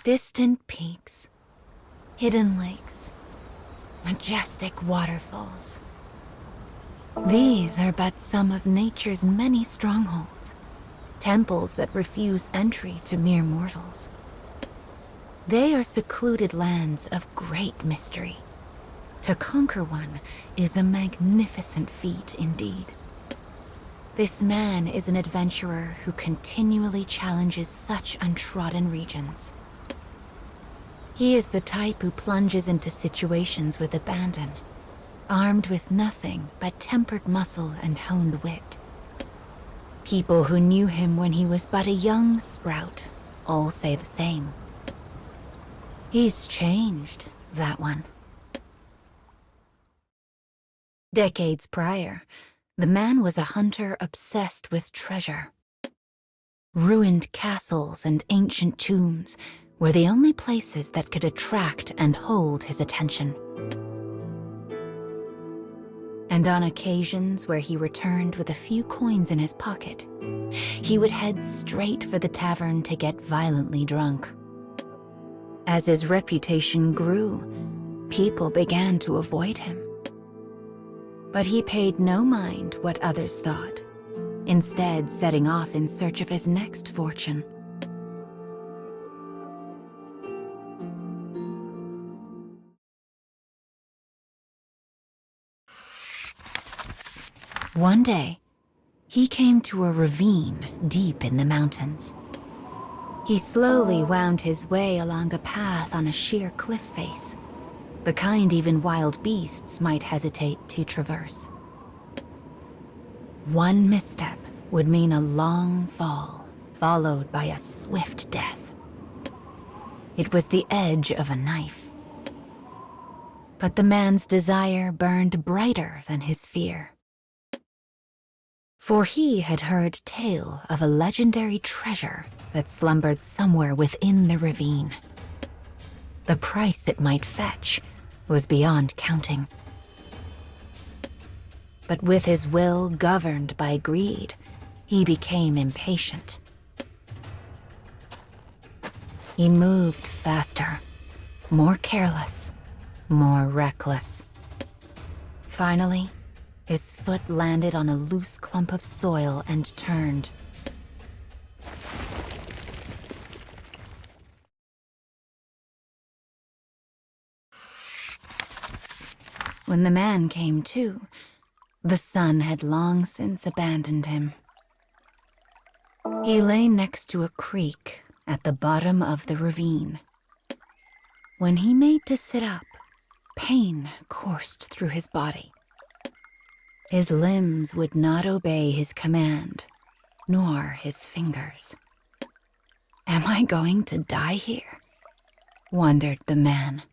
Distant peaks, hidden lakes, majestic waterfalls. These are but some of nature's many strongholds, temples that refuse entry to mere mortals. They are secluded lands of great mystery. To conquer one is a magnificent feat indeed. This man is an adventurer who continually challenges such untrodden regions. He is the type who plunges into situations with abandon, armed with nothing but tempered muscle and honed wit. People who knew him when he was but a young sprout all say the same. He's changed, that one. Decades prior, the man was a hunter obsessed with treasure. Ruined castles and ancient tombs were the only places that could attract and hold his attention. And on occasions where he returned with a few coins in his pocket, he would head straight for the tavern to get violently drunk. As his reputation grew, people began to avoid him. But he paid no mind what others thought, instead setting off in search of his next fortune. One day, he came to a ravine deep in the mountains. He slowly wound his way along a path on a sheer cliff face, the kind even wild beasts might hesitate to traverse. One misstep would mean a long fall, followed by a swift death. It was the edge of a knife. But the man's desire burned brighter than his fear. For he had heard tale of a legendary treasure that slumbered somewhere within the ravine. The price it might fetch was beyond counting. But with his will governed by greed, he became impatient. He moved faster, more careless, more reckless. Finally, his foot landed on a loose clump of soil and turned. When the man came to, the sun had long since abandoned him. He lay next to a creek at the bottom of the ravine. When he made to sit up, pain coursed through his body. His limbs would not obey his command, nor his fingers. Am I going to die here? Wondered the man.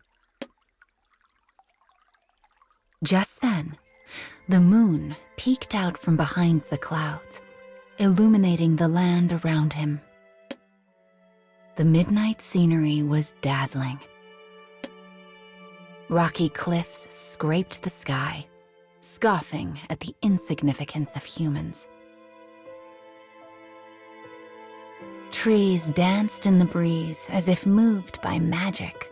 Just then, the moon peeked out from behind the clouds, illuminating the land around him. The midnight scenery was dazzling. Rocky cliffs scraped the sky, scoffing at the insignificance of humans. Trees danced in the breeze as if moved by magic.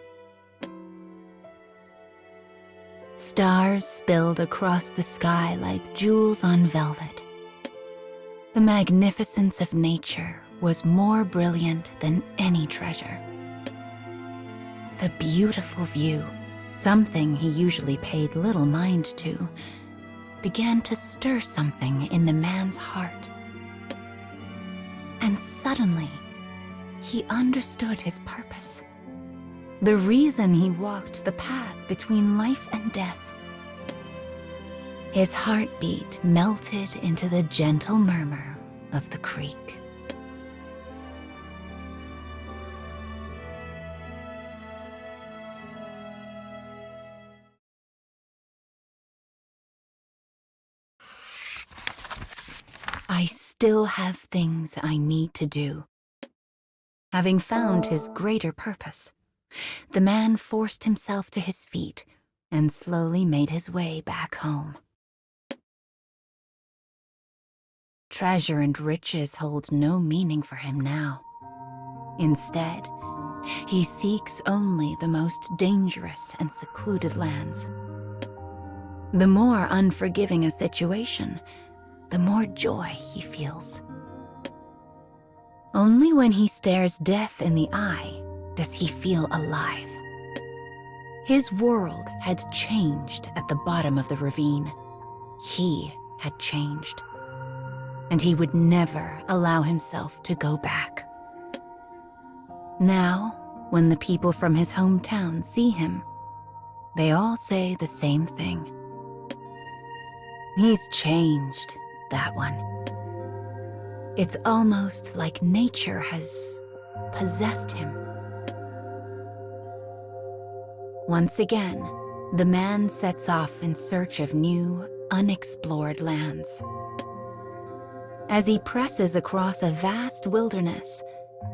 Stars spilled across the sky like jewels on velvet. The magnificence of nature was more brilliant than any treasure. The beautiful view, something he usually paid little mind to, began to stir something in the man's heart. And suddenly, he understood his purpose. The reason he walked the path between life and death. His heartbeat melted into the gentle murmur of the creek. I still have things I need to do. Having found his greater purpose, the man forced himself to his feet and slowly made his way back home. Treasure and riches hold no meaning for him now. Instead, He seeks only the most dangerous and secluded lands. The more unforgiving a situation, the more joy he feels. Only when he stares death in the eye does he feel alive. His world had changed at the bottom of the ravine. He had changed. And he would never allow himself to go back. Now, when the people from his hometown see him, they all say the same thing. He's changed, that one. It's almost like nature has possessed him. Once again, the man sets off in search of new, unexplored lands. As he presses across a vast wilderness,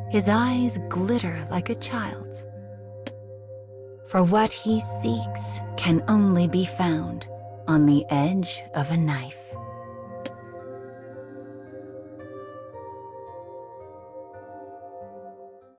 his eyes glitter like a child's. For what he seeks can only be found on the edge of a knife.